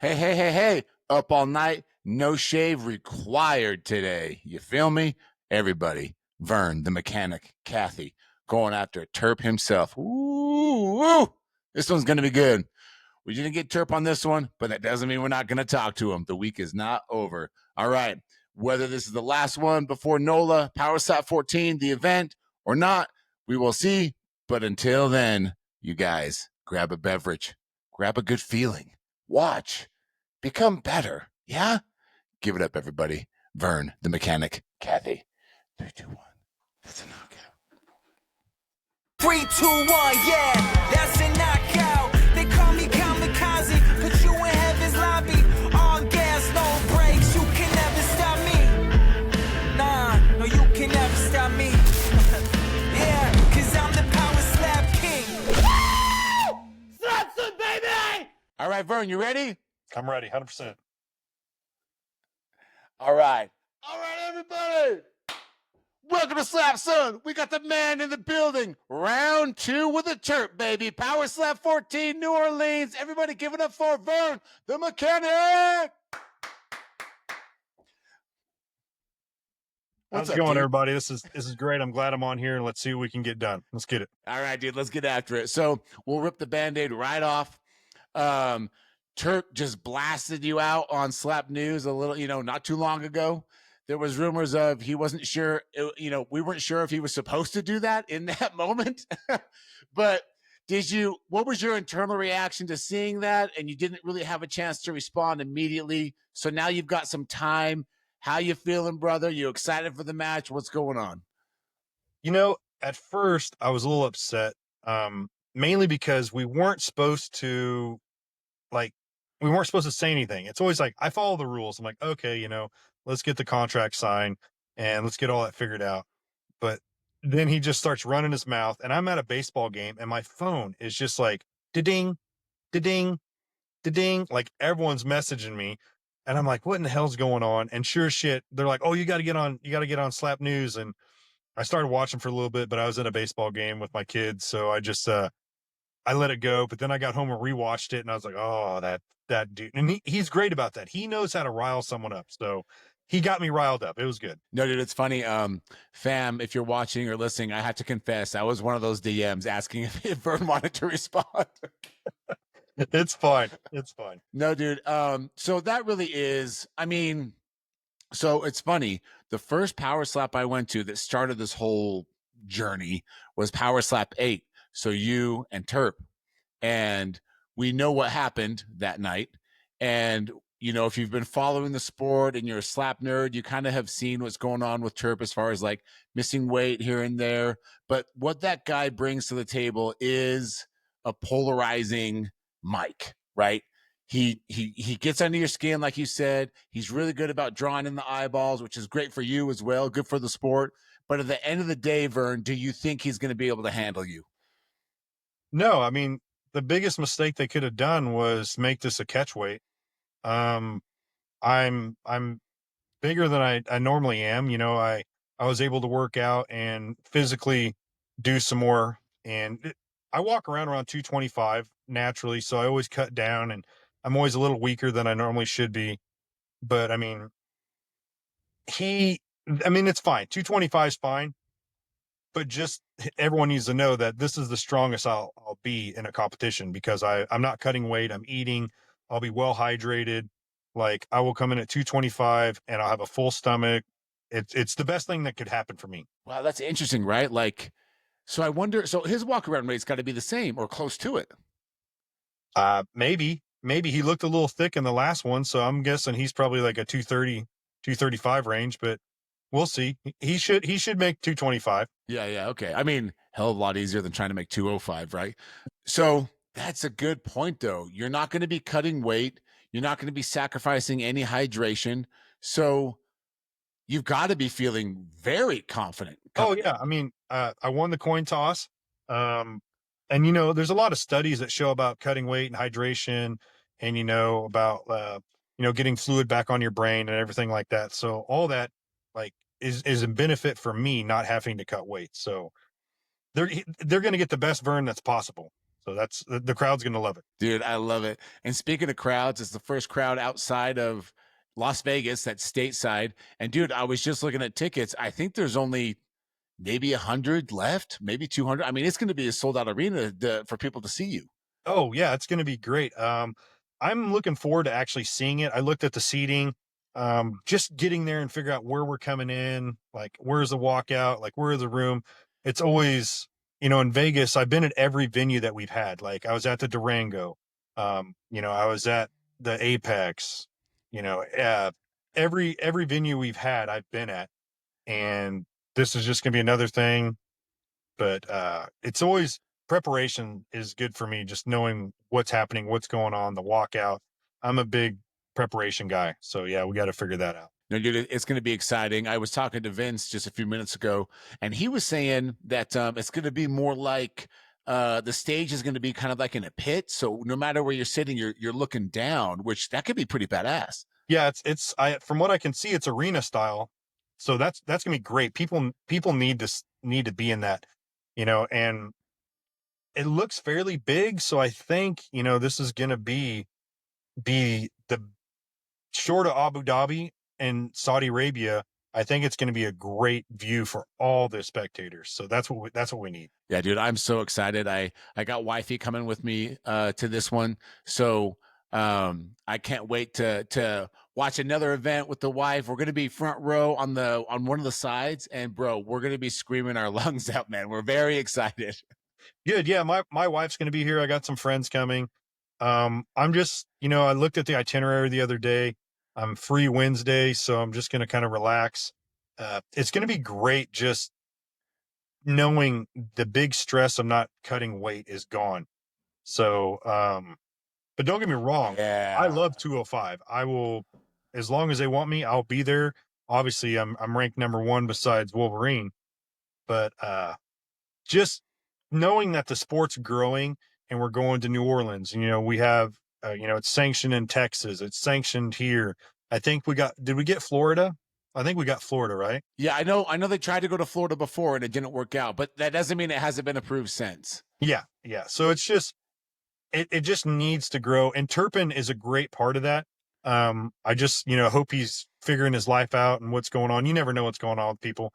Hey, hey, hey, hey, up all night, no shave required today. You feel me? Everybody, Vern, the mechanic, Kathy, going after Terp himself. Ooh, this one's going to be good. We didn't get Terp on this one, but that doesn't mean we're not going to talk to him. The week is not over. All right. Whether this is the last one before NOLA, powerslap 14, the event, or not, we will see. But until then, you guys, grab a beverage, grab a good feeling, watch, become better. Yeah? Give it up, everybody. Vern, the mechanic, Kathy. 3, 2, 1. That's a knockout. 3, 2, 1, yeah, that's a knockout. They call me kamikaze, put you in heaven's lobby. All gas, no brakes, you can never stop me. Nah, no, you can never stop me. Yeah, cause I'm the power slap king. Slap some, baby! All right, Vern, you ready? I'm ready, 100%. All right. All right, everybody. Welcome to Slap Son. We got the man in the building. Round 2 with a Terp, baby. Power Slap 14, New Orleans. Everybody give it up for Vern, the mechanic. How's it going, everybody? This is great. I'm glad I'm on here, and let's see what we can get done. Let's get it. All right, dude. Let's get after it. So we'll rip the Band-Aid right off. Terp just blasted you out on Slap News a little, not too long ago. There was rumors of he wasn't sure, we weren't sure if he was supposed to do that in that moment. But what was your internal reaction to seeing that? And you didn't really have a chance to respond immediately. So now you've got some time. How you feeling, brother? You excited for the match? What's going on? At first I was a little upset, mainly because we weren't supposed to say anything. It's always like, I follow the rules. I'm like, okay, let's get the contract signed and let's get all that figured out. But then he just starts running his mouth, and I'm at a baseball game and my phone is just like, da-ding, da-ding, da-ding. Like everyone's messaging me. And I'm like, what in the hell's going on? And sure as shit, they're like, oh, you got to get on Slap News. And I started watching for a little bit, but I was at a baseball game with my kids. So I just, I let it go. But then I got home and rewatched it, and I was like, oh, that dude. And he's great about that. He knows how to rile someone up. So he got me riled up. It was good. No, dude, it's funny. Fam, if you're watching or listening, I have to confess, I was one of those DMs asking if Vern wanted to respond. It's fine. It's fine. No, dude. So that really is, so it's funny. The first Power Slap I went to that started this whole journey was Power Slap 8. So you and Terp. And we know what happened that night. And, if you've been following the sport and you're a slap nerd, you kind of have seen what's going on with Terp as far as like missing weight here and there. But what that guy brings to the table is a polarizing mic, right? He gets under your skin, like you said. He's really good about drawing in the eyeballs, which is great for you as well, good for the sport. But at the end of the day, Vern, do you think he's going to be able to handle you? No, the biggest mistake they could have done was make this a catch weight. I'm bigger than I normally am. I was able to work out and physically do some more, and I walk around 225 naturally. So I always cut down, and I'm always a little weaker than I normally should be. But it's fine. 225 is fine. But just everyone needs to know that this is the strongest I'll be in a competition, because I'm not cutting weight. I'm eating. I'll be well hydrated. Like, I will come in at 225 and I'll have a full stomach. It's the best thing that could happen for me. Wow, that's interesting, right? Like, so I wonder, so his walk around weight's got to be the same or close to it. Maybe he looked a little thick in the last one. So I'm guessing he's probably like a 230, 235 range, but we'll see. He should make 225. Yeah. Okay. Hell of a lot easier than trying to make 205, right? So that's a good point, though. You're not going to be cutting weight. You're not going to be sacrificing any hydration. So you've got to be feeling very confident. Oh, yeah. I won the coin toss. And, there's a lot of studies that show about cutting weight and hydration, and, about, getting fluid back on your brain and everything like that. So all that, like, is a benefit for me not having to cut weight. So they're going to get the best Vern that's possible. So that's the crowd's going to love it. Dude, I love it. And speaking of crowds, it's the first crowd outside of Las Vegas, that's stateside. And dude, I was just looking at tickets. I think there's only maybe 100 left, maybe 200. I mean, it's going to be a sold out arena for people to see you. Oh yeah, it's going to be great. I'm looking forward to actually seeing it. I looked at the seating, just getting there and figure out where we're coming in, like where's the walkout, like where's the room. It's always, in Vegas, I've been at every venue that we've had. Like I was at the Durango, I was at the Apex, every venue we've had, I've been at, and this is just going to be another thing. But it's always preparation is good for me, just knowing what's happening, what's going on, the walkout. I'm a big preparation guy. So yeah, we got to figure that out. No, dude, it's going to be exciting. I was talking to Vince just a few minutes ago, and he was saying that it's going to be more like the stage is going to be kind of like in a pit. So no matter where you're sitting, you're looking down, which that could be pretty badass. Yeah, it's I from what I can see, it's arena style. So that's gonna be great. People need to be in that, and it looks fairly big. So I think, this is gonna be the short of Abu Dhabi and Saudi Arabia. I think it's going to be a great view for all the spectators. So that's what we need. Yeah, dude, I'm so excited. I got wifey coming with me to this one, so I can't wait to watch another event with the wife. We're gonna be front row on one of the sides, and bro, we're gonna be screaming our lungs out, man. We're very excited. Good. Yeah, my wife's going to be here. I got some friends coming. I'm just, I looked at the itinerary the other day. I'm free Wednesday, so I'm just going to kind of relax. It's going to be great just knowing the big stress of not cutting weight is gone. So, but don't get me wrong. Yeah, I love 205. I will, as long as they want me, I'll be there. Obviously I'm ranked number 1 besides Wolverine, but, just knowing that the sport's growing and we're going to New Orleans, we have, it's sanctioned in Texas, it's sanctioned here. I think did we get Florida? I think we got Florida, right? yeah. I know they tried to go to Florida before and it didn't work out, but that doesn't mean it hasn't been approved since. Yeah. Yeah. So it's just, it just needs to grow. And Turpin is a great part of that. I just, hope he's figuring his life out and what's going on. You never know what's going on with people,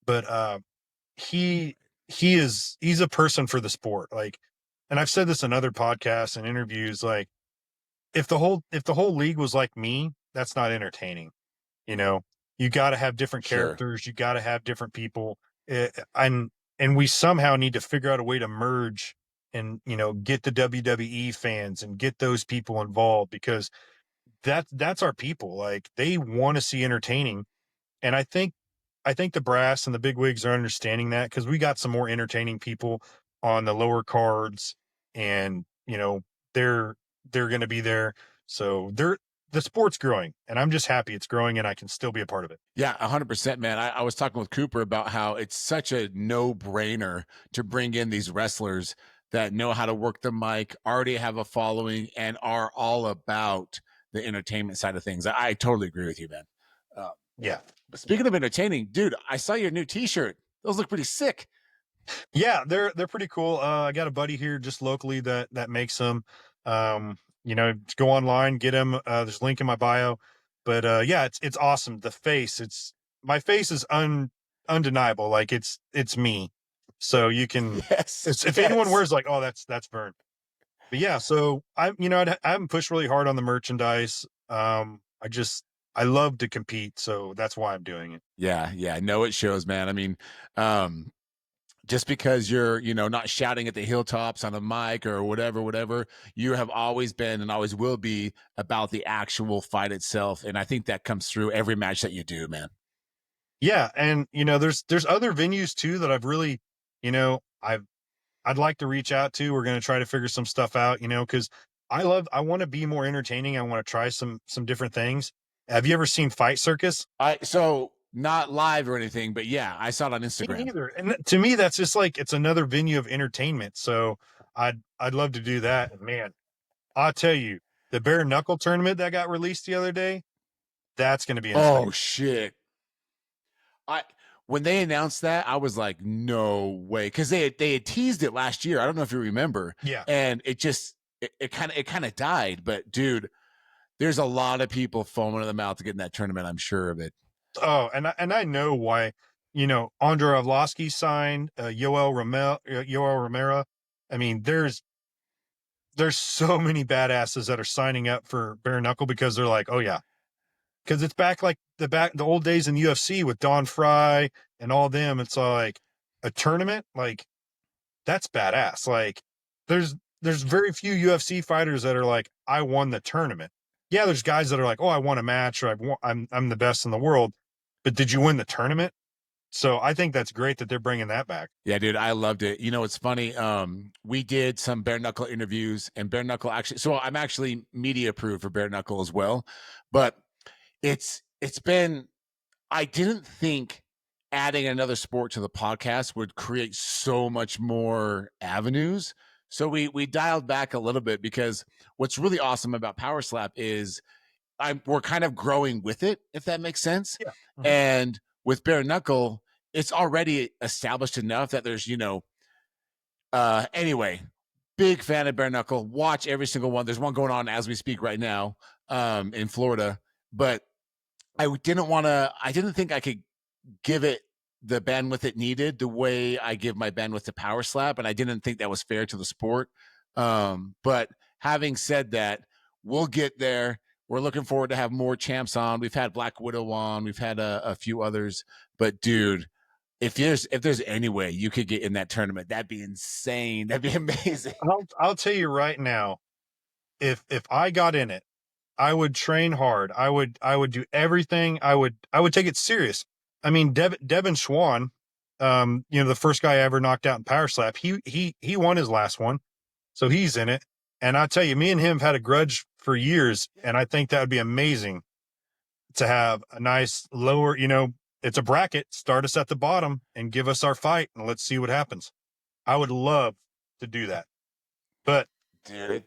but, he's a person for the sport. Like, and I've said this in other podcasts and interviews, like if the whole league was like me, that's not entertaining. You got to have different Sure. characters. You got to have different people. And we somehow need to figure out a way to merge and, get the WWE fans and get those people involved, because that's our people. Like they want to see entertaining. And I think the brass and the big wigs are understanding that, because we got some more entertaining people on the lower cards, and they're going to be there. So the sport's growing, and I'm just happy it's growing, and I can still be a part of it. Yeah, 100%, man. I was talking with Cooper about how it's such a no-brainer to bring in these wrestlers that know how to work the mic, already have a following, and are all about the entertainment side of things. I totally agree with you, man. Yeah. But speaking of entertaining, dude, I saw your new T-shirt. Those look pretty sick. Yeah, they're pretty cool. I got a buddy here just locally that makes them. Go online, get them. There's a link in my bio. But yeah, it's awesome. The face, my face is undeniable. Like it's me. So you can, if anyone wears like, oh, that's Vern. But yeah, so I haven't pushed really hard on the merchandise. I love to compete, so that's why I'm doing it. Yeah. No, it shows, man. I mean, just because you're, not shouting at the hilltops on a mic or whatever, you have always been and always will be about the actual fight itself. And I think that comes through every match that you do, man. Yeah. And, there's other venues too that I've really, I'd like to reach out to. We're going to try to figure some stuff out, because I want to be more entertaining. I want to try some different things. Have you ever seen Fight Circus? So not live or anything, but yeah, I saw it on Instagram. Me either. And to me, that's just like, it's another venue of entertainment. So I'd love to do that. And man, I'll tell you, the bare knuckle tournament that got released the other day, that's going to be insane. Oh shit. when they announced that, I was like, no way. Cause they had teased it last year. I don't know if you remember. Yeah. And it kind of died. But dude, there's a lot of people foaming at the mouth to get in that tournament. I'm sure of it. Oh, and I know why, Andre Arlovsky signed, Yoel Romero. I mean, there's so many badasses that are signing up for bare knuckle because they're like, oh yeah, because it's back like the old days in the UFC with Don Fry and all them. It's like a tournament, like that's badass. Like there's very few UFC fighters that are like, I won the tournament. Yeah, there's guys that are like, oh, I won a match or I'm the best in the world, but did you win the tournament? So I think that's great that they're bringing that back. Yeah, dude, I loved it. You know, it's funny. We did some bare knuckle interviews, and bare knuckle actually. So I'm actually media approved for bare knuckle as well, but it's been. I didn't think adding another sport to the podcast would create so much more avenues. So we dialed back a little bit because what's really awesome about Power Slap is we're kind of growing with it, if that makes sense. Yeah. Mhm. And with bare knuckle, it's already established enough that there's, anyway, big fan of bare knuckle. Watch every single one. There's one going on as we speak right now, in Florida. But I didn't think I could give it the bandwidth it needed the way I give my bandwidth to Power Slap. And I didn't think that was fair to the sport. But having said that, we'll get there. We're looking forward to have more champs on. We've had Black Widow on. We've had a few others. But dude, if there's any way you could get in that tournament, that'd be insane. That'd be amazing. I'll tell you right now, if I got in it, I would train hard. I would do everything. I would take it serious. I mean, Devin Schwan, the first guy I ever knocked out in Power Slap, he won his last one, so he's in it. And I tell you, me and him have had a grudge for years, and I think that would be amazing to have a nice lower. It's a bracket. Start us at the bottom and give us our fight, and let's see what happens. I would love to do that, but Dude,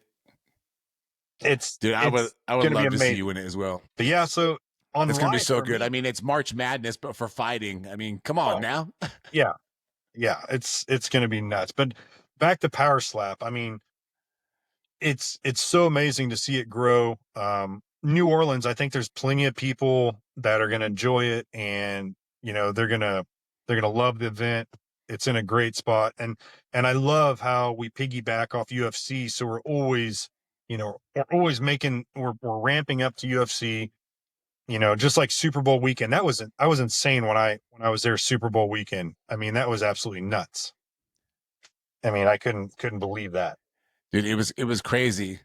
I would love to see you in it as well. But yeah, so it's gonna be so good. I mean, it's March Madness, but for fighting. I mean, come on now. Yeah, it's gonna be nuts. But back to Power Slap. I mean, it's so amazing to see it grow. New Orleans, I think there's plenty of people that are gonna enjoy it, and they're gonna love the event. It's in a great spot, and I love how we piggyback off UFC. So we're always we're ramping up to UFC, just like Super Bowl weekend. I was insane when I was there Super Bowl weekend. I mean, that was absolutely nuts. I mean, I couldn't believe that. Dude, it was crazy.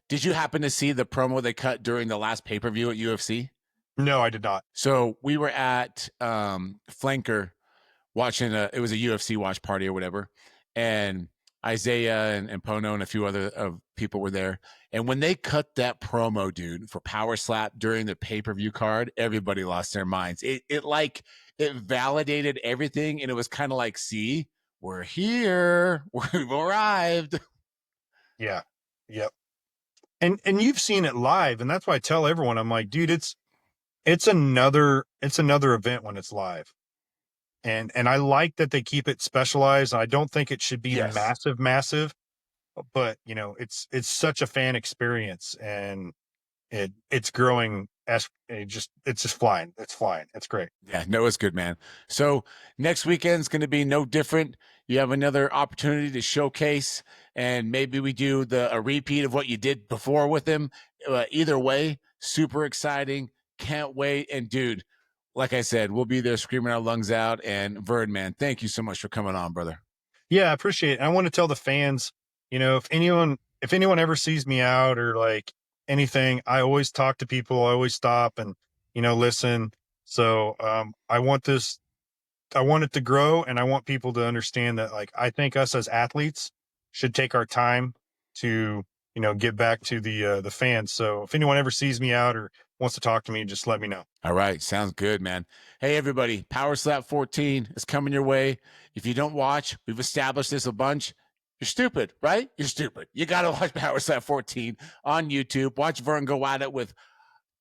Did you happen to see the promo they cut during the last pay-per-view at UFC? No, I did not. So we were at Flanker watching it was a UFC watch party or whatever. And Isaiah and Pono and a few other people were there. And when they cut that promo, dude, for Power Slap during the pay-per-view card, everybody lost their minds. It validated everything. And it was kind of like, see, we're here. We've arrived. Yeah. Yep. And you've seen it live. And that's why I tell everyone, I'm like, dude, it's another event when it's live. And I like that they keep it specialized. I don't think it should be massive, but it's such a fan experience, and it's growing it's just flying. It's flying. It's great. Yeah, no, it's good, man. So next weekend's going to be no different. You have another opportunity to showcase, and maybe we do a repeat of what you did before with him. Either way, super exciting. Can't wait. And dude, like I said, we'll be there screaming our lungs out. And Vern, man, thank you so much for coming on, brother. Yeah, I appreciate it. I want to tell the fans, if anyone ever sees me out or like anything, I always talk to people. I always stop and, listen. So I want it to grow, and I want people to understand that, like, I think us as athletes should take our time to, get back to the fans. So if anyone ever sees me out or wants to talk to me, just let me know. All right. Sounds good, man. Hey, everybody, Power Slap 14 is coming your way. If you don't watch, we've established this a bunch. You're stupid, right? You're stupid. You got to watch Power Slap 14 on YouTube. Watch Vern go at it with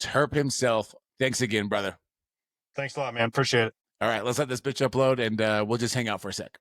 Terp himself. Thanks again, brother. Thanks a lot, man. Appreciate it. All right, let's let this bitch upload, and we'll just hang out for a sec.